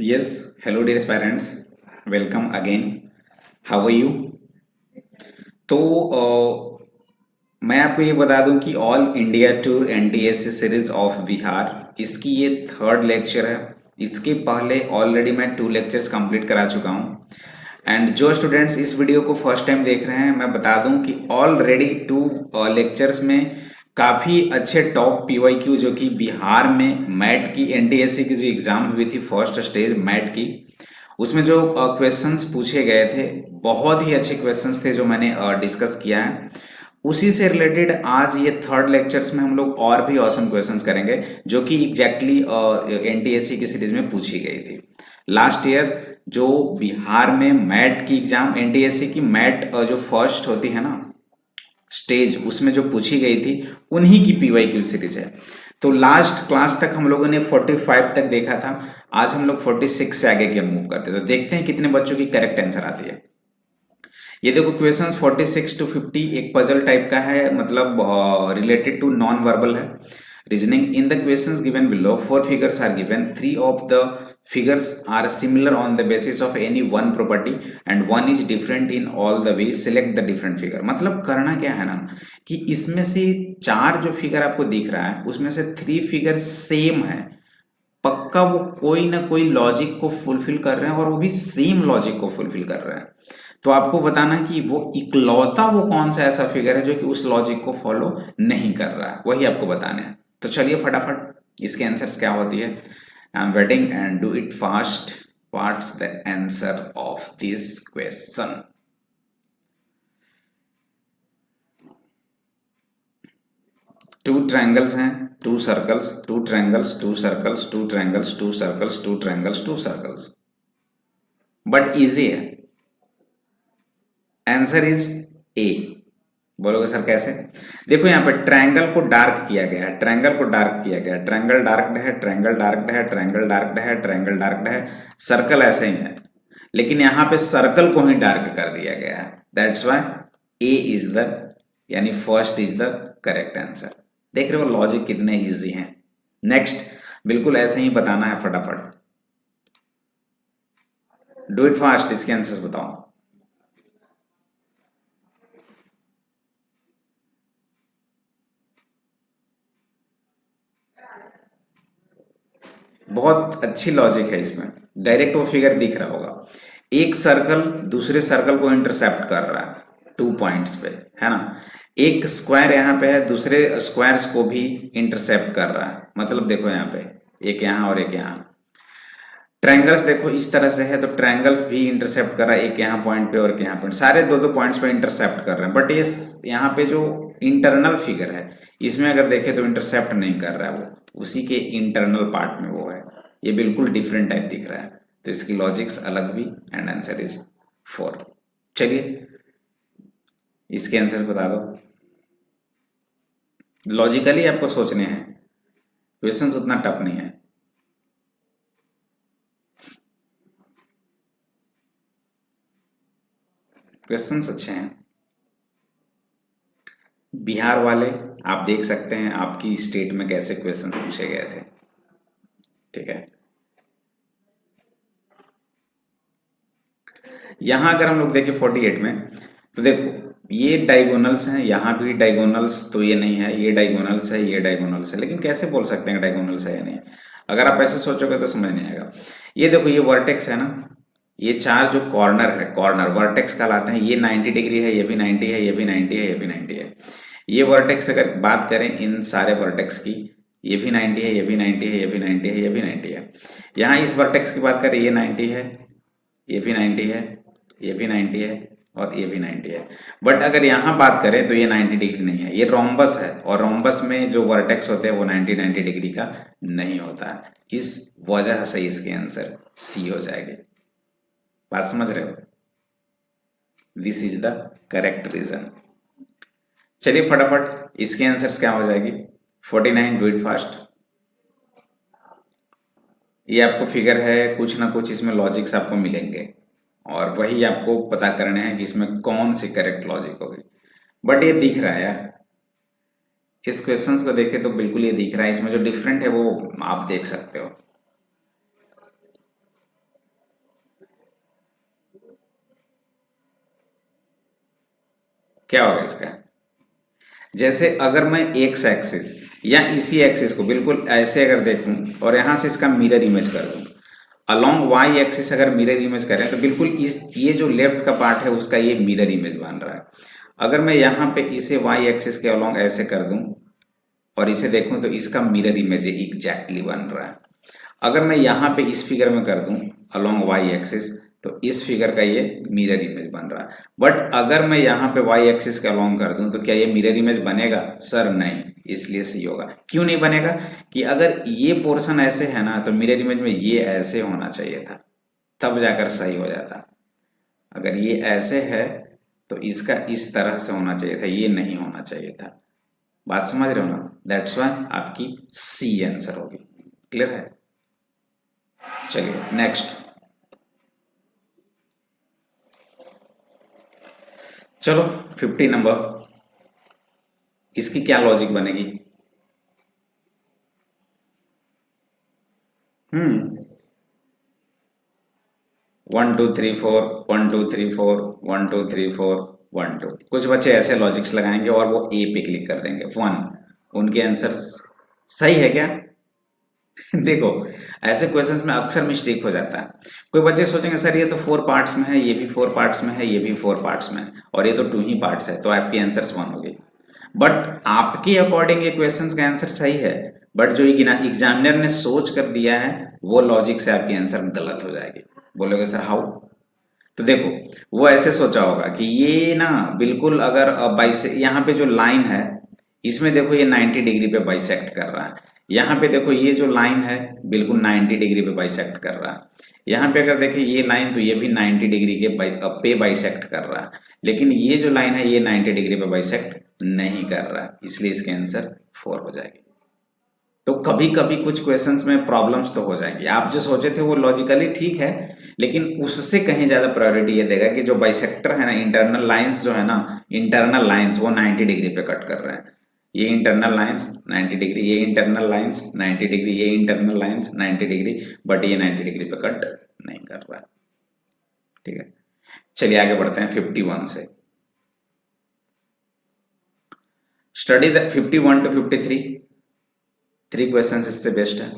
Yes, hello dear parents, welcome again. How are you? तो मैं आपको ये बता दूं कि all India tour NTSC series of Bihar इसकी ये थर्ड लेक्चर है। इसके पहले ऑलरेडी मैं 2 लेक्चर्स कंप्लीट करा चुका हूँ। एंड जो स्टूडेंट्स इस वीडियो को फर्स्ट टाइम देख रहे हैं, मैं बता दूं कि ऑलरेडी 2 लेक्चर्स में काफ़ी अच्छे टॉप पीवाईक्यू जो कि बिहार में मैट की एनटीएससी की जो एग्ज़ाम हुई थी फर्स्ट स्टेज मैट की, उसमें जो क्वेश्चंस पूछे गए थे बहुत ही अच्छे क्वेश्चंस थे जो मैंने डिस्कस किया है। उसी से रिलेटेड आज ये थर्ड लेक्चर्स में हम लोग और भी ऑसम क्वेश्चंस करेंगे जो कि एग्जैक्टली एनटीएससी की सीरीज में पूछी गई थी। लास्ट ईयर जो बिहार में मैट की एग्जाम एनटीएससी की मैट जो फर्स्ट होती है ना स्टेज, उसमें जो पूछी गई थी उन्हीं की पीवाईक्यू सीरीज है। तो लास्ट क्लास तक हम लोगों ने 45 तक देखा था। आज हम लोग 46 से आगे की मूव करते हैं। तो देखते हैं कितने बच्चों की करेक्ट आंसर आती है। ये देखो क्वेश्चंस 46 टू 50 एक पजल टाइप का है, मतलब रिलेटेड टू नॉन वर्बल है। Reasoning in the questions given below 4 figures are given, 3 of the figures are similar on the basis of any one property and one is different in all the way, select the different figure. मतलब करना क्या है ना कि इसमें से 4 जो figure आपको दिख रहा है उसमें से 3 फिगर सेम है, पक्का वो कोई ना कोई लॉजिक को फुलफिल कर रहे हैं और वो भी सेम लॉजिक को फुलफिल कर रहे हैं। तो आपको बताना है कि वो इकलौता वो कौन सा ऐसा फिगर है जो कि उस लॉजिक को फॉलो नहीं कर रहा है, वही आपको बताना है। तो चलिए फटाफट इसके आंसर्स क्या होती है। I am waiting and do it fast. What's the answer of this question? Two triangles हैं, 2 circles, 2 triangles, 2 circles, 2 triangles, 2 circles, 2 triangles, 2 circles, but easy है। Answer is A. बोलोगे सर कैसे? देखो यहाँ पे ट्रायंगल को डार्क किया गया है, ट्रायंगल को डार्क किया गया है, ट्रायंगल डार्कड है, ट्रायंगल डार्कड है, ट्रायंगल डार्कड है, ट्रायंगल डार्कड है। सर्कल ऐसे ही है, लेकिन यहाँ पे सर्कल को ही डार्क कर दिया गया है। That's why A is the, यानी first is the correct answer. देख रहे हो लॉजिक कितने इजी हैं। नेक्स्ट बिल्कुल ऐसे ही बताना है फटाफट। डू इट फास्ट, इसके आंसर्स बताओ। बहुत अच्छी लॉजिक है इसमें, डायरेक्ट वो फिगर दिख रहा होगा। एक सर्कल दूसरे सर्कल को इंटरसेप्ट कर रहा है 2 पॉइंट्स पे, है ना। एक स्क्वायर यहाँ पे है, दूसरे स्क्वायर्स को भी इंटरसेप्ट कर रहा है। मतलब देखो यहाँ पे एक यहाँ और एक यहाँ। ट्रायंगल्स देखो इस तरह से है, तो ट्रायंगल्स भी इंटरसेप्ट कर रहा है, एक यहाँ पॉइंट पे और एक यहाँ पॉइंट, सारे दो दो पॉइंट्स पे इंटरसेप्ट कर रहे हैं। बट ये यहाँ पे जो इंटरनल फिगर है इसमें अगर देखें तो इंटरसेप्ट नहीं कर रहा है, वो उसी के इंटरनल पार्ट में वो है। ये बिल्कुल डिफरेंट टाइप दिख रहा है, तो इसकी लॉजिक्स अलग भी। And answer is 4। चलिए इसके आंसर बता दो। लॉजिकली आपको सोचने हैं, क्वेश्चन उतना टफ नहीं है। क्वेश्चंस अच्छे हैं। बिहार वाले आप देख सकते हैं आपकी स्टेट में कैसे क्वेश्चन पूछे गए थे, ठीक है। यहां अगर हम लोग देखें 48 में, तो देखो ये डायगोनल्स हैं, यहाँ भी डायगोनल्स, तो ये नहीं है, ये डायगोनल्स है, ये डायगोनल्स है, लेकिन कैसे बोल सकते हैं डायगोनल्स है या नहीं? अगर आप ऐसे सोचोगे तो समझ नहीं आएगा। ये देखो ये वर्टेक्स है ना, ये 4 जो कॉर्नर है, कॉर्नर वर्टेक्स कहलाते हैं। ये 90 डिग्री है, ये भी 90 है, ये भी 90 है, ये भी 90 है। ये वर्टेक्स अगर बात करें इन सारे वर्टेक्स की, ये भी 90 है, ये भी 90 है, ये भी 90 है, ये भी 90 है। यहाँ इस वर्टेक्स की बात करें, ये 90 है, ये भी 90 है, ये भी 90 है और ये भी 90 है। बट अगर यहाँ बात करें तो ये 90 डिग्री नहीं है, ये रोम्बस है, और रोम्बस में जो वर्टेक्स होते हैं वो 90 डिग्री का नहीं होता है। इस वजह से इसके आंसर सी हो जाएगी। बात समझ रहे हो? This is the correct reason. चलिए फटाफट इसके आंसर्स क्या हो जाएगी। 49, डू इट फास्ट। ये आपको फिगर है, कुछ ना कुछ इसमें लॉजिक्स आपको मिलेंगे और वही आपको पता करना है कि इसमें कौन सी करेक्ट लॉजिक होगी। बट ये दिख रहा है यार, इस क्वेश्चंस को देखे तो बिल्कुल ये दिख रहा है। इसमें जो डिफरेंट है वो आप देख सकते हो। क्या होगा इसका? जैसे अगर मैं एक्स एक्सिस या इसी एक्सिस को बिल्कुल ऐसे अगर देखूं और यहां से इसका मिरर इमेज कर दूं, अलोंग वाई एक्सिस अगर मिरर इमेज करें तो बिल्कुल इस ये जो लेफ्ट का पार्ट है उसका ये मिरर इमेज बन रहा है। अगर मैं यहाँ पे इसे वाई एक्सिस के अलोंग ऐसे कर दूं और इसे देखूं तो इसका मिरर इमेज एग्जैक्टली बन रहा है। अगर मैं यहाँ पे इस फिगर में कर दूं अलोंग वाई एक्सिस तो इस फिगर का ये मिरर इमेज बन रहा है। बट अगर मैं यहाँ पे वाई एक्सिस के अलोंग कर दूं तो क्या ये मिरर इमेज बनेगा? सर नहीं, इसलिए सी होगा। क्यों नहीं बनेगा? कि अगर ये पोर्शन ऐसे है ना तो मिरर इमेज में ये ऐसे होना चाहिए था, तब जाकर सही हो जाता। अगर ये ऐसे है तो इसका इस तरह से होना चाहिए था, ये नहीं होना चाहिए था। बात समझ रहे हो ना? दैट्स वाई आपकी सी आंसर होगी। क्लियर है? चलिए नेक्स्ट। चलो 50 नंबर, इसकी क्या लॉजिक बनेगी? 1 2 3 4 1 2 3 4 1 2 3 4 1 2। कुछ बच्चे ऐसे लॉजिक्स लगाएंगे और वो ए पे क्लिक कर देंगे 1। उनके आंसर सही है क्या? देखो ऐसे क्वेश्चंस में अक्सर मिस्टेक हो जाता है। कोई बच्चे सोचेंगे सर ये तो 4 पार्ट्स में है, ये भी 4 पार्ट्स में है, ये भी 4 पार्ट्स में है और ये तो 2 ही पार्ट्स है, तो आपकी आंसर्स 1 हो गई। बट आपके अकॉर्डिंग ये क्वेश्चंस का आंसर सही है, बट जो एग्जामिनर ने सोच कर दिया है वो लॉजिक से आपकी आंसर गलत हो जाएगी। बोलोगे सर हाउ? तो देखो वो ऐसे सोचा होगा कि ये ना बिल्कुल अगर यहाँ पे जो लाइन है इसमें देखो ये 90 डिग्री पे बाइसेक्ट कर रहा है। यहाँ पे देखो ये जो लाइन है बिल्कुल 90 डिग्री पे बाइसेक्ट कर रहा है। यहाँ पे अगर देखें ये लाइन तो ये भी 90 डिग्री के पे बाइसेक्ट कर रहा है, लेकिन ये जो लाइन है ये 90 डिग्री पे बाइसेक्ट नहीं कर रहा, इसलिए इसके आंसर 4 हो जाएगी। तो कभी कभी कुछ क्वेश्चंस में प्रॉब्लम्स तो हो जाएंगी। आप जो सोचे थे वो लॉजिकली ठीक है, लेकिन उससे कहीं ज्यादा प्रायोरिटी ये देगा कि जो बाइसेक्टर है ना, इंटरनल लाइंस जो है ना, इंटरनल लाइंस वो 90 डिग्री पे कट कर रहे हैं। ये इंटरनल लाइंस 90 डिग्री, ये इंटरनल लाइंस 90 डिग्री, ये इंटरनल लाइंस 90 डिग्री, बट ये 90 डिग्री पे कट नहीं कर रहा है। ठीक है, चलिए आगे बढ़ते हैं 51 से। स्टडी द 51 to 53, 3 क्वेश्चंस इससे बेस्ट है।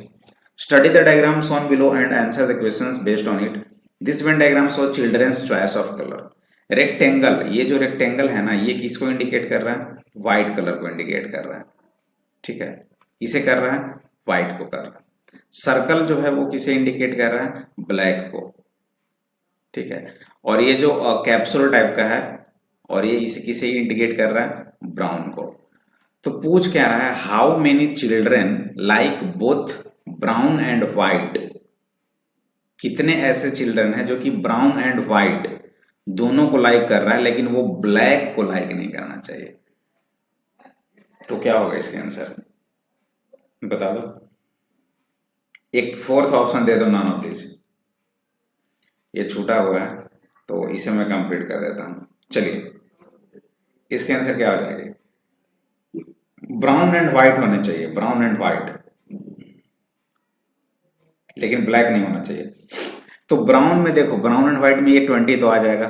Study the diagram shown below and answer the questions based on it. This venn diagram show childrens choice of colour. Rectangle, ये जो रेक्टेंगल है ना ये किसको इंडिकेट कर रहा है? व्हाइट कलर को इंडिकेट कर रहा है। ठीक है, किसे कर रहा है? व्हाइट को कर रहा है। सर्कल जो है वो किसे इंडिकेट कर रहा है? ब्लैक को। ठीक है, और ये जो कैप्सूल टाइप का है और ये इसे किसे इंडिकेट कर रहा है? ब्राउन को। तो पूछ क्या रहा है? How many children like both brown and white. कितने ऐसे चिल्ड्रन हैं जो कि ब्राउन एंड व्हाइट दोनों को लाइक कर रहा है, लेकिन वो ब्लैक को लाइक नहीं करना चाहिए। तो क्या होगा इसके आंसर? बता दो। एक फोर्थ ऑप्शन दे दो, नॉन ऑफ दिस। ये छूटा हुआ है तो इसे मैं कंप्लीट कर देता हूं। चलिए इसके आंसर क्या हो जाएगा? ब्राउन एंड व्हाइट होने चाहिए, ब्राउन एंड व्हाइट, लेकिन ब्लैक नहीं होना चाहिए। तो ब्राउन में देखो, ब्राउन एंड व्हाइट में ये 20 तो आ जाएगा,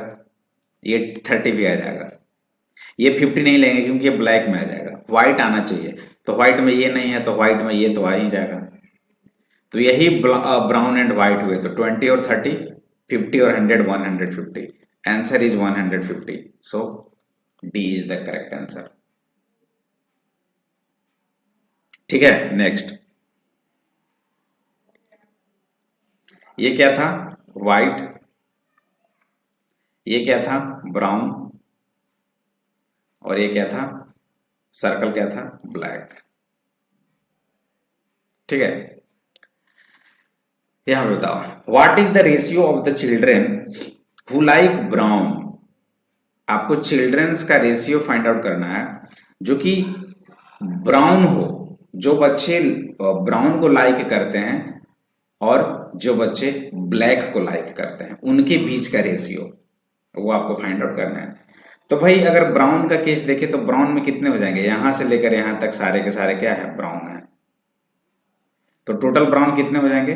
ये 30 भी आ जाएगा, ये 50 नहीं लेंगे क्योंकि ये ब्लैक में आ जाएगा। व्हाइट आना चाहिए, तो व्हाइट में ये नहीं है तो व्हाइट में ये तो आ ही जाएगा। तो यही ब्राउन एंड व्हाइट हुए, तो 20 और 30, 50 और 100, 150। Answer is 150। So D is the correct answer. ठीक है, नेक्स्ट। ये क्या था? व्हाइट। ये क्या था? ब्राउन। और ये क्या था? सर्कल क्या था? ब्लैक। ठीक है, यहां पे बताओ what is the ratio of the children who like brown. आपको चिल्ड्रंस का रेशियो फाइंड आउट करना है जो कि ब्राउन हो, जो बच्चे ब्राउन को लाइक करते हैं और जो बच्चे ब्लैक को लाइक करते हैं, उनके बीच का रेशियो वो आपको फाइंड आउट करना है। तो भाई अगर ब्राउन का केस देखे तो ब्राउन में कितने हो जाएंगे? यहां से लेकर यहां तक सारे के सारे क्या है? ब्राउन है। तो टोटल ब्राउन कितने हो जाएंगे?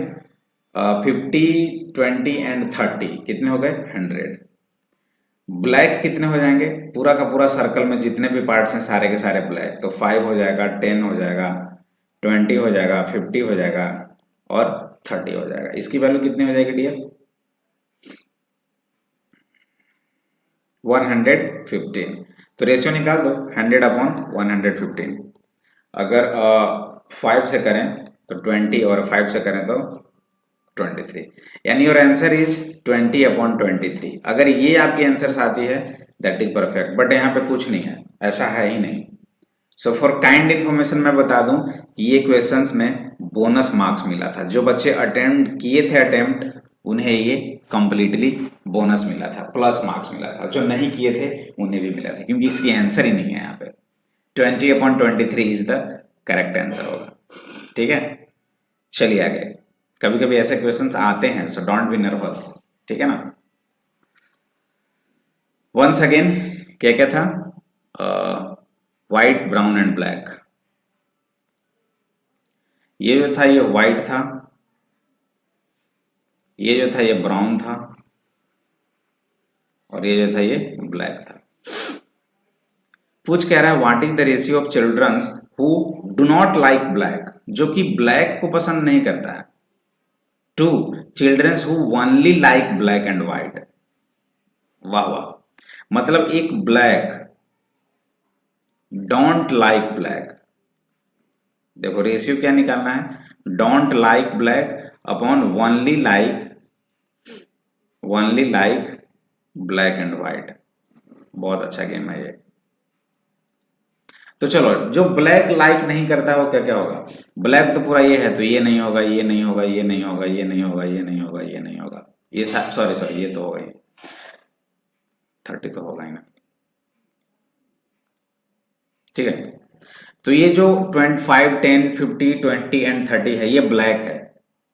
50, 20 एंड 30 कितने हो गए? 100। ब्लैक कितने हो जाएंगे, पूरा का पूरा सर्कल में जितने भी पार्ट्स हैं सारे के सारे ब्लैक, तो 5 हो जाएगा, 10 हो जाएगा, 20 हो जाएगा, 50 हो जाएगा और 30 हो जाएगा। इसकी वैल्यू कितनी हो जाएगी डियर? 115। तो रेशियो निकाल दो 100/115। अगर 5 से करें तो 20 और 5 से करें तो 23, यानी योर आंसर इज 20/23। अगर ये आपकी आंसर आती है दैट इज परफेक्ट, बट यहाँ पे कुछ नहीं है, ऐसा है ही नहीं। सो फॉर काइंड इन्फॉर्मेशन मैं बता दूं कि ये क्वेश्चंस में बोनस मार्क्स मिला था। जो बच्चे अटेम्प्ट किए थे अटेम्प्ट, उन्हें ये कंप्लीटली बोनस मिला था, प्लस मार्क्स मिला था। जो नहीं किए थे उन्हें भी मिला था, क्योंकि इसकी आंसर ही नहीं है यहाँ पे। 20/23 इज द करेक्ट आंसर होगा। ठीक है, चलिए आगे। कभी कभी ऐसे क्वेश्चंस आते हैं, सो डोंट बी नर्वस। ठीक है ना। वंस अगेन क्या क्या था, व्हाइट, ब्राउन एंड ब्लैक। ये जो था ये व्हाइट था, ये जो था ये ब्राउन था, और ये जो था ये ब्लैक था। पूछ कह रहा है what is the ratio of childrens who do not like black, जो कि ब्लैक को पसंद नहीं करता है, to childrens who only like black and white. वाह वाह, मतलब एक ब्लैक डोंट लाइक ब्लैक। देखो रेशियो क्या निकालना है, don't like black upon only like black and white. बहुत अच्छा गेम है ये। तो चलो, जो ब्लैक लाइक नहीं करता वो क्या क्या होगा, ब्लैक तो पूरा ये है, तो ये नहीं होगा, ये नहीं होगा, ये नहीं होगा, ये नहीं होगा, ये नहीं होगा, ये नहीं होगा, ये सॉरी ये तो होगा ही, 30 तो होगा ही ना। ठीक है, तो ये जो 25, 10, 50, 20 एंड 30 है, ये ब्लैक है,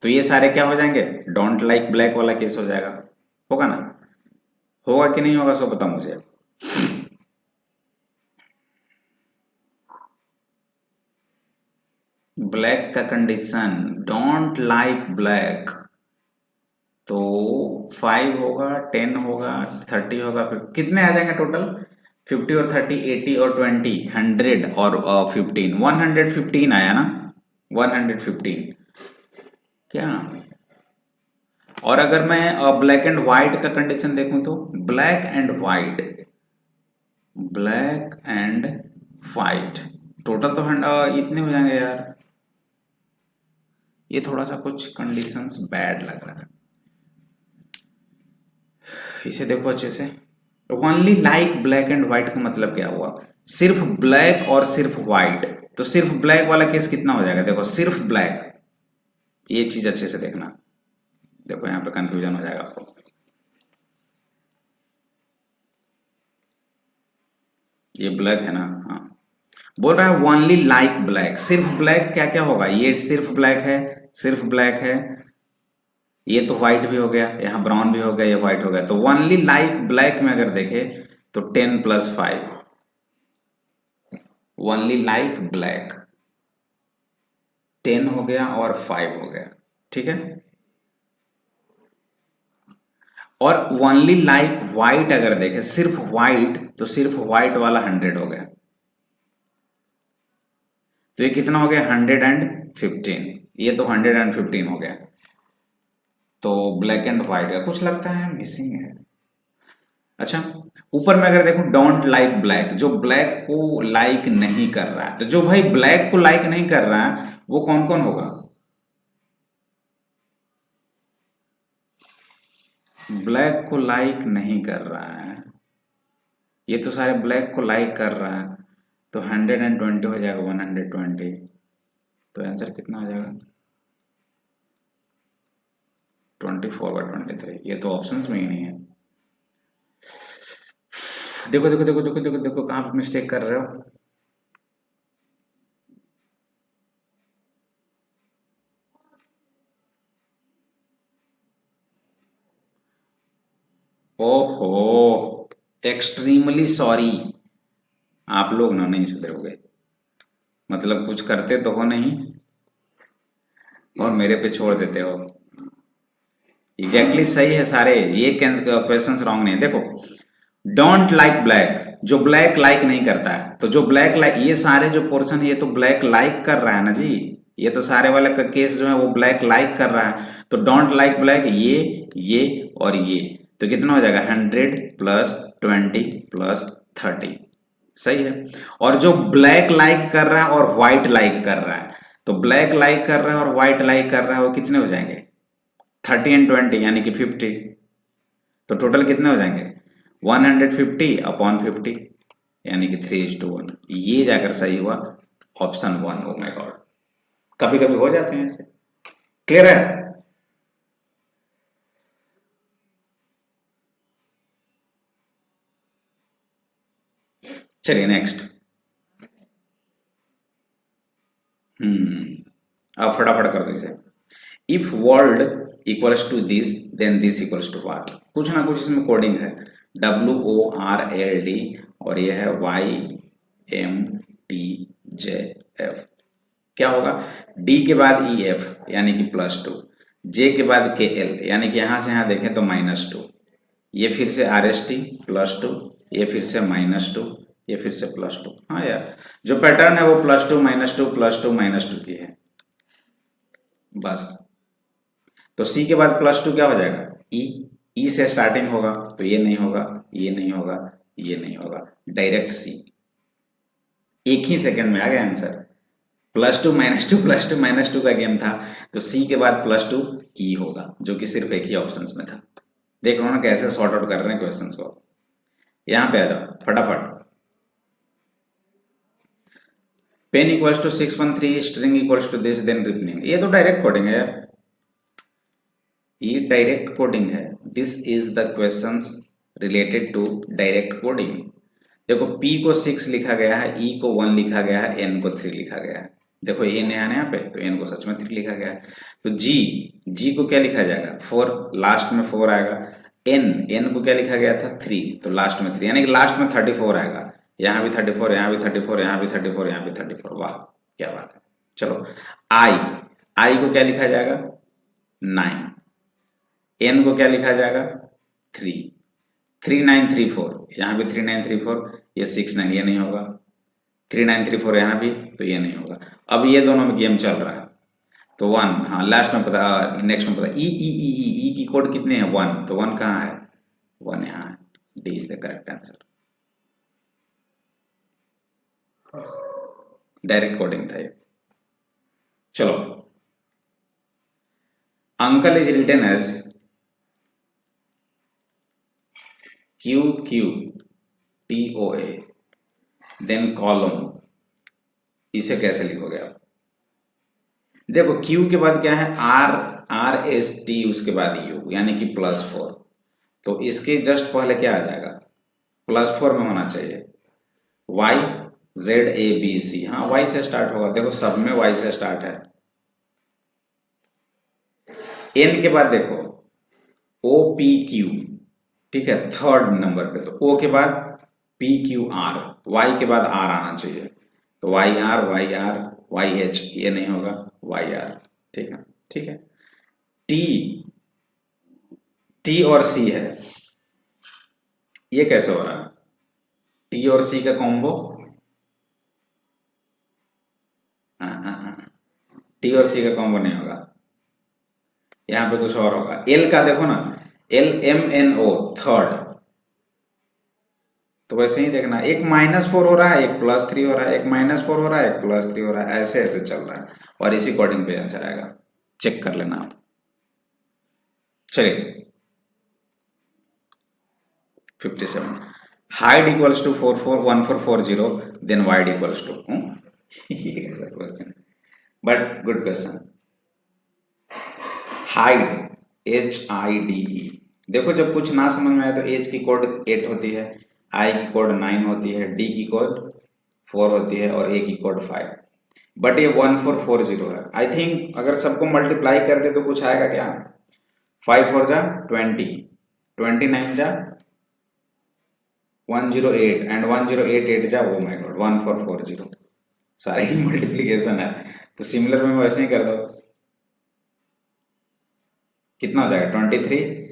तो ये सारे क्या हो जाएंगे, डोंट लाइक ब्लैक वाला केस हो जाएगा। होगा ना, होगा कि नहीं होगा, सो बता मुझे। ब्लैक का कंडीशन, डोंट लाइक ब्लैक, तो 5 होगा, 10 होगा, 30 होगा, फिर कितने आ जाएंगे टोटल, 50 और 30, 80 और 20, 100 और 15, 115 आया ना, 115 क्या। और अगर मैं ब्लैक एंड व्हाइट का कंडीशन देखूं तो ब्लैक एंड व्हाइट टोटल तो इतने हो जाएंगे यार। ये थोड़ा सा कुछ कंडीशंस बैड लग रहा है, इसे देखो अच्छे से। Only like black and white का मतलब क्या हुआ, सिर्फ ब्लैक और सिर्फ व्हाइट, तो सिर्फ ब्लैक वाला केस कितना हो जाएगा, देखो सिर्फ ब्लैक, ये चीज अच्छे से देखना। देखो यहाँ पे कंफ्यूजन हो जाएगा आपको, ये ब्लैक है ना, हाँ। बोल रहा है ओनली लाइक ब्लैक, सिर्फ ब्लैक क्या क्या होगा, ये सिर्फ ब्लैक है, सिर्फ ब्लैक है, ये तो व्हाइट भी हो गया, यहाँ ब्राउन भी हो गया, ये व्हाइट हो गया, तो ओनली लाइक ब्लैक में अगर देखे तो 10 + 5, ओनली लाइक ब्लैक 10 हो गया और 5 हो गया। ठीक है, और ओनली लाइक व्हाइट अगर देखे सिर्फ व्हाइट, तो सिर्फ व्हाइट वाला 100 हो गया, तो ये कितना हो गया 115, ये तो 115 हो गया। तो ब्लैक एंड व्हाइट का कुछ लगता है मिसिंग है। अच्छा, ऊपर में अगर देखो डोंट लाइक ब्लैक, जो ब्लैक को लाइक नहीं कर रहा है, तो जो भाई ब्लैक को लाइक नहीं कर रहा है वो कौन कौन होगा, ब्लैक को लाइक नहीं कर रहा है, ये तो सारे ब्लैक को लाइक कर रहा है, तो 120 हो जाएगा, 120, तो आंसर कितना हो जाएगा 24/23। ये तो ऑप्शंस में ही नहीं है। देखो देखो देखो देखो देखो देखो कहाँ पे मिस्टेक कर रहे हो, ओहो, एक्सट्रीमली सॉरी, आप लोग ना नहीं सुधरोगे, मतलब कुछ करते तो हो नहीं और मेरे पे छोड़ देते हो। एग्जैक्टली सही है सारे, ये क्वेश्चंस रॉन्ग नहीं है। देखो डोंट लाइक ब्लैक, जो ब्लैक लाइक नहीं करता है, तो जो ब्लैक लाइक, ये सारे जो पोर्शन है ये तो ब्लैक लाइक कर रहा है ना जी, ये तो सारे वाले का केस जो है वो ब्लैक लाइक कर रहा है, तो डोंट लाइक ब्लैक ये और ये, तो कितना हो जाएगा 100 प्लस 20 प्लस 30, सही है। और जो ब्लैक लाइक कर रहा है और व्हाइट लाइक कर रहा है, तो ब्लैक लाइक कर रहा है और व्हाइट लाइक कर रहा है, वो कितने हो जाएंगे 30 एंड 20 यानी कि 50, तो टोटल कितने हो जाएंगे 150 अपॉन 50 यानी कि 3:1, ये जाकर सही हुआ ऑप्शन 1। ओ माय गॉड, कभी कभी हो जाते हैं ऐसे। क्लियर है? चलिए नेक्स्ट। अब फटाफट कर दो इसे। If world equals to this then this equals to what, कुछ ना कुछ इसमें कोडिंग है, WORLD और ये है YMTJF। क्या होगा, D के बाद EF यानी कि +2, J के बाद KL यानी कि यहां से यहां देखें तो -2, ये फिर से RST +2, ये फिर से -2, ये फिर से +2। हाँ यार, जो पैटर्न है वो +2 -2 +2 -2 की है बस। तो C के बाद +2 क्या हो जाएगा E से स्टार्टिंग होगा, तो ये नहीं होगा, ये नहीं होगा, ये नहीं होगा, डायरेक्ट C। एक ही सेकंड में आ गया आंसर। +2 -2 +2 -2 का गेम था, तो C के बाद +2 E होगा, जो कि सिर्फ एक ही ऑप्शंस में था। देख लो ना कैसे सॉर्ट आउट कर रहे हैं क्वेश्चंस को। यहां पे आ जाओ फटाफट। Pen equals to 613, string equals to this then rippling, ये तो डायरेक्ट कोडिंग है यार, ये डायरेक्ट कोडिंग है। This is the questions related to direct coding. देखो P को 6 लिखा गया है, E को 1 लिखा गया है, N को 3 लिखा गया है। देखो ये नया यहाँ पे, तो N को सच में 3 लिखा गया है। तो G को क्या लिखा जाएगा 4, लास्ट में 4 आएगा। N को क्या लिखा गया था 3, तो लास्ट में 3 यानी कि लास्ट में 34 आएगा। यहाँ भी 34, यहाँ भी 34, यहाँ भी 34, यहाँ भी 34, वाह क्या बात है। चलो I को क्या लिखा जाएगा 9, N को क्या लिखा जाएगा 3, 3934, यहाँ भी 3934, ये 69, ये नहीं होगा, 3934 यहाँ भी, तो ये नहीं होगा। अब ये दोनों में गेम चल रहा है, तो 1, हाँ लास्ट में पता, नेक्स्ट में पता, ई की कोड कितने हैं 1, तो 1 कहाँ है 1 यहाँ है, D is the correct answer. Direct coding था ये। चलो, uncle is written as QQTOA then column, इसे कैसे लिखोगे आप? देखो Q के बाद क्या है RST, उसके बाद U यानी कि +4, तो इसके जस्ट पहले क्या आ जाएगा +4 में होना चाहिए YZABC, हाँ Y से स्टार्ट होगा, देखो सब में Y से स्टार्ट है। N के बाद देखो OPQ, ठीक है थर्ड नंबर पे, तो O के बाद PQR, Y के बाद R आना चाहिए, तो YH, ये नहीं होगा YR, ठीक है ठीक है। T और C है, ये कैसे हो रहा है T और C का कॉम्बो, T और C का कॉम्बो नहीं होगा, यहाँ पे कुछ और होगा। L का देखो ना LMNO थर्ड, तो वैसे ही देखना, एक -4 हो रहा है, एक +3 हो रहा है, एक -4 हो रहा है, एक +3 हो रहा है, ऐसे ऐसे चल रहा है, और इसी कोडिंग पे आंसर आएगा, चेक कर लेना आप। चलिए 57, hide equals to 1440 then wide equals to, ये कैसा question, but good question. Hide HIDE, देखो जब कुछ ना समझ में आए तो H की कोड 8 होती है, I की कोड 9 होती है, D की कोड 4 होती है और A की कोड 5, बट ये 1440 है। आई थिंक अगर सबको मल्टीप्लाई कर दे तो कुछ आएगा क्या, 5 4 जा 20, 29 जा 108 एंड 1088 जा, ओ माय गॉड 1440, सारे की मल्टीप्लीकेशन है, तो सिमिलर में वैसे ही कर दो, कितना हो जाएगा 23,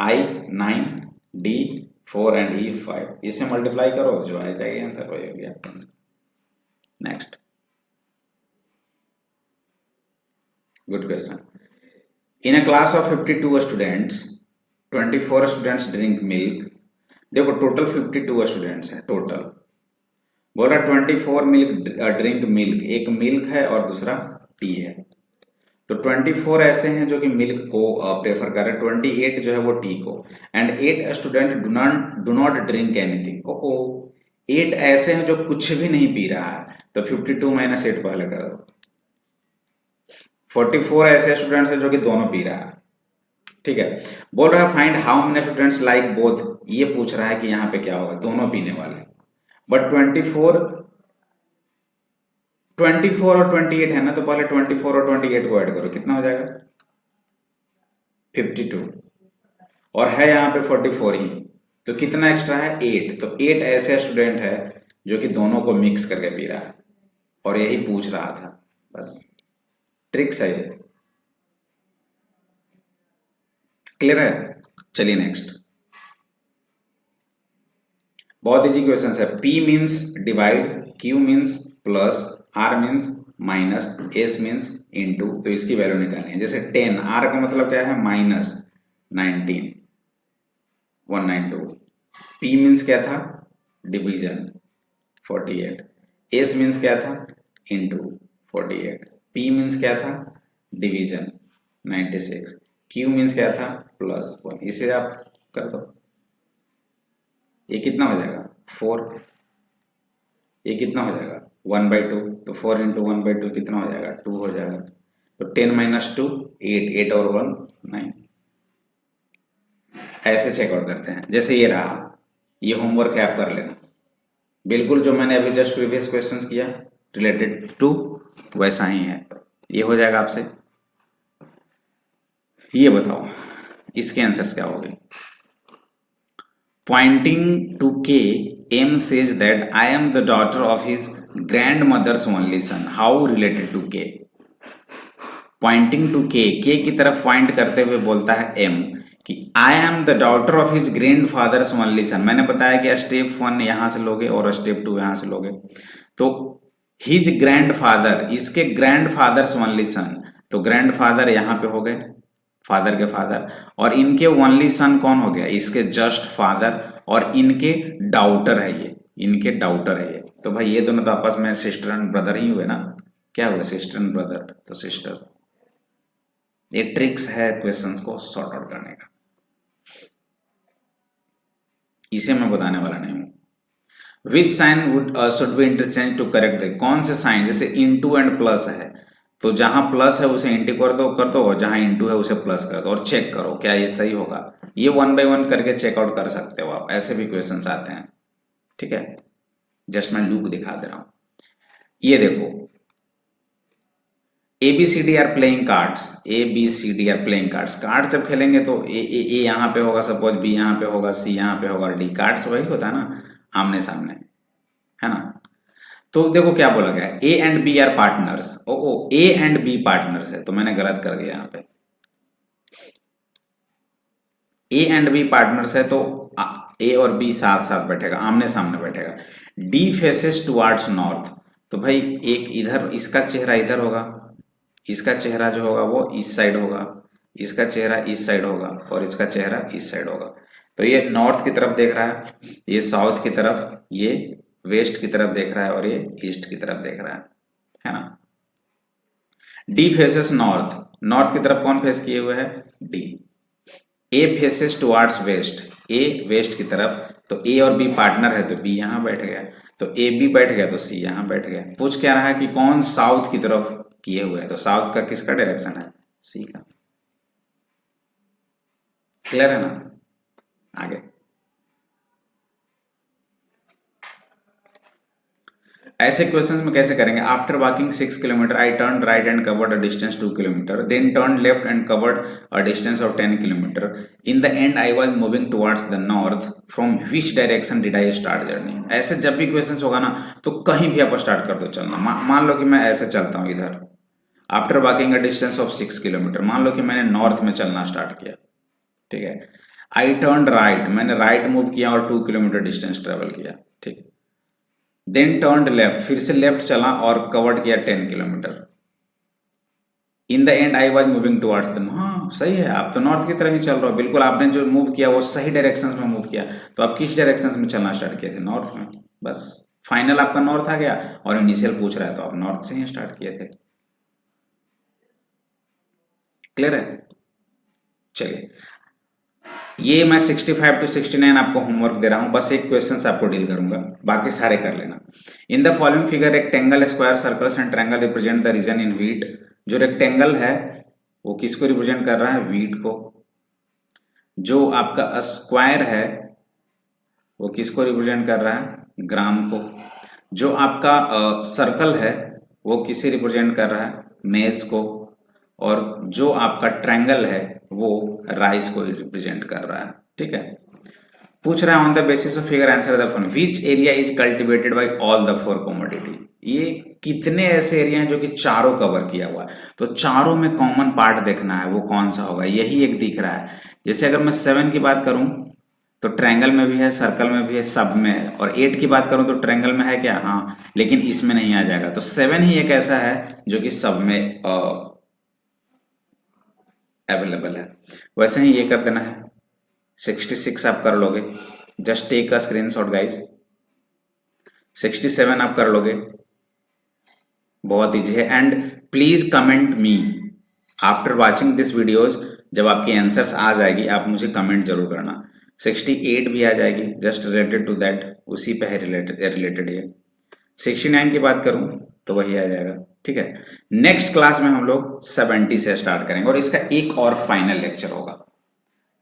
I 9, D 4 एंड ही 5, इसे मल्टीप्लाई करो जो आ जाएगा आंसर, वही हो गया आपका answer. Next good question. In a class of 52 students 24 students drink milk. देखो टोटल 52 स्टूडेंट्स हैं टोटल, बोल रहा 24 मिल्क ड्रिंक मिल्क, एक मिल्क है और दूसरा टी है। तो 24 ऐसे हैं जो कि मिल्क को प्रेफर कर रहे हैं, 28 जो है वो टी को, and 8 student do not drink anything. O 8 ऐसे हैं जो कुछ भी नहीं पी रहा है, तो 52 माइनस 8 पहले कर दो। 44 ऐसे स्टूडेंट्स हैं जो कि दोनों पी रहा है, ठीक है। बोल रहा है find how many students like both, ये पूछ रहा है कि यहाँ पे क्या होगा, दोनों पीने वाले। बट 24 और 28 है ना, तो पहले 24 और 28 को ऐड करो, कितना हो जाएगा 52, और है यहाँ पे 44 ही, तो कितना एक्स्ट्रा है 8। तो 8 ऐसे स्टूडेंट है जो कि दोनों को मिक्स करके पी रहा है, और यही पूछ रहा था, बस ट्रिक्स है ये। क्लियर है? चलिए नेक्स्ट, बहुत इजी क्वेश्चन है। P means divide, Q means plus, R means minus, S means into, तो इसकी वैल्यू निकालनी है। जैसे 10, R का मतलब क्या है माइनस 19, 192। P मीन्स क्या था डिवीजन 48, S मीन्स क्या था इनटू 48, P मीन्स क्या था डिवीजन 96, Q मीन्स क्या था प्लस 1। इसे आप कर दो, ये कितना हो जाएगा 4, ये कितना हो जाएगा 1/2, तो 4 इंटू 1/2 कितना हो जाएगा 2 हो जाएगा। तो 10 माइनस 2 8, 8 और 1 9। ऐसे चेकआउट करते हैं। जैसे ये रहा, ये होमवर्क है, आप कर लेना बिल्कुल जो मैंने अभी जस्ट प्रीवियस क्वेश्चंस किया रिलेटेड टू, वैसा ही है, ये हो जाएगा आपसे। ये बताओ इसके आंसर्स क्या हो गए। Pointing to K, M says that I am the daughter of his grandmother's only son. How related to K? Pointing to K, K की तरफ पॉइंट करते हुए बोलता है M कि I am the daughter of his grandfather's only son. मैंने बताया कि स्टेप 1 यहाँ से लोगे और स्टेप 2 यहाँ से लोगे, तो his grandfather, इसके grandfather's only son, तो grandfather यहाँ पे हो गए फादर के फादर, और इनके ओनली सन कौन हो गया इसके जस्ट फादर, और इनके डाउटर है ये, इनके डाउटर है ये। तो भाई ये दोनों तो आपस में सिस्टर एंड ब्रदर ही हुए ना, क्या हुए सिस्टर एंड ब्रदर, तो सिस्टर। ये ट्रिक्स है क्वेश्चंस को सॉर्ट आउट करने का, इसे मैं बताने वाला नहीं हूं। Which sign would should be interchange to correct the, कौन से साइन, जैसे इनटू एंड प्लस है, तो जहां प्लस है उसे इंटू कर दो और जहां इंटू है उसे प्लस कर दो, और चेक करो क्या ये सही होगा। ये 1 बाय 1 करके चेकआउट कर सकते हो आप, ऐसे भी क्वेश्चंस आते हैं, ठीक है। जस्ट मैं लूप दिखा दे रहा हूं। ये देखो ABCD are playing cards, ABCD are playing cards, card जब खेलेंगे तो ए यहाँ पे होगा सपोज, B यहाँ पे होगा, C यहाँ पे होगा, और D, कार्ड्स वही होता है ना आमने सामने, है ना। तो देखो क्या बोला गया है, A and B are partners. Oh A and B partners है, तो मैंने गलत कर दिया यहाँ पे। A एंड B पार्टनर्स है तो A और B साथ साथ बैठेगा, आमने सामने बैठेगा। D फेसेस टुवर्ड्स नॉर्थ, तो भाई एक इधर, इसका चेहरा इधर होगा, इसका चेहरा जो होगा वो इस साइड होगा, इसका चेहरा इस साइड होगा, और इसका चेहरा इस साइड होगा। तो ये नॉर्थ की तरफ देख रहा है, ये साउथ की तरफ, ये वेस्ट की तरफ देख रहा है, और ये ईस्ट की तरफ देख रहा है ना। डी फेसेस नॉर्थ, नॉर्थ की तरफ कौन फेस किए हुए है डी। ए फेसेस टुवर्ड्स वेस्ट, ए वेस्ट की तरफ, तो ए और बी पार्टनर है तो बी यहां बैठ गया, तो ए बी बैठ गया तो सी यहां बैठ गया। पूछ क्या रहा है कि कौन साउथ की तरफ किए हुए है, तो साउथ का किसका डायरेक्शन है सी का। क्लियर है ना। आगे ऐसे क्वेश्चंस में कैसे करेंगे। After walking 6 kilometre I turn right and covered a distance 2 kilometre, then turn left and covered a distance of 10 kilometre, in the end I was moving towards the north, from which direction did I start journey. ऐसे जब भी questions होगा ना तो कहीं भी आप start कर दो चलना। मान लो कि मैं ऐसे चलता हूँ इधर, after walking a distance of 6 kilometre, मान लो कि मैंने नॉर्थ में चलना स्टार्ट किया, ठीक है। आई टर्न राइट, मैंने राइट मूव किया और 2 किलोमीटर डिस्टेंस ट्रेवल किया, ठीक। देन टर्न लेफ्ट, फिर से लेफ्ट चला और कवर्ड किया 10 kilometre. In the end I was moving towards the, हाँ सही है, आप तो नॉर्थ की तरफ ही चल रहे हो, बिल्कुल आपने जो मूव किया वो सही डायरेक्शन में मूव किया। तो आप किस डायरेक्शन में चलना स्टार्ट किए थे? नॉर्थ में, बस फाइनल आपका नॉर्थ आ गया, और इनिशियल पूछ रहा है तो आप नॉर्थ से ही स्टार्ट किए थे। क्लियर है? चलिए, ये मैं 65 to 69 आपको होमवर्क दे रहा हूं, बस एक क्वेश्चन आपको डील करूंगा, बाकी सारे कर लेना। In the following figure rectangle, square, circles and triangle represent the region in wheat. जो रेक्टेंगल है वो किसको रिप्रेजेंट कर रहा है? व्हीट को। जो आपका स्क्वायर है वो किसको रिप्रेजेंट कर रहा है? ग्राम को। जो आपका सर्कल है वो किसे रिप्रेजेंट कर रहा है? मेज को। और जो आपका ट्रायंगल है वो राइस को रिप्रेजेंट कर रहा है, ठीक है। पूछ रहा है on the basis of figure answer the following, which area is cultivated by all the four commodity. ये कितने ऐसे एरिया हैं जो कि चारों कवर किया हुआ है, तो चारों में कॉमन पार्ट देखना है, वो कौन सा होगा, यही एक दिख रहा है। जैसे अगर मैं 7 की बात करूं तो ट्रायंगल में भी है, सर्कल में भी है, सब में है। और 8 की बात करूं तो ट्रायंगल में है क्या? हाँ, लेकिन इसमें नहीं आ जाएगा। तो 7 ही एक ऐसा है जो कि सब में अवेलेबल है। वैसे ही ये कर देना है, 66 आप कर लोगे, just take a screenshot guys. 67 आप कर लोगे, बहुत इजी है। And please comment me after watching this videos, जब आपकी आंसर्स आ जाएगी आप मुझे कमेंट जरूर करना। 68 भी आ जाएगी, जस्ट रिलेटेड टू दैट, उसी पे है रिलेटेड ये। 69 की बात करूं तो वही आ जाएगा, ठीक है। नेक्स्ट क्लास में हम लोग 70 से स्टार्ट करेंगे, और इसका एक और फाइनल लेक्चर होगा।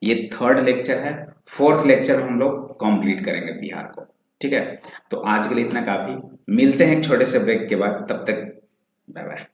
ये 3rd लेक्चर है, 4th लेक्चर हम लोग कंप्लीट करेंगे बिहार को, ठीक है। तो आज के लिए इतना काफी, मिलते हैं एक छोटे से ब्रेक के बाद, तब तक बाय बाय।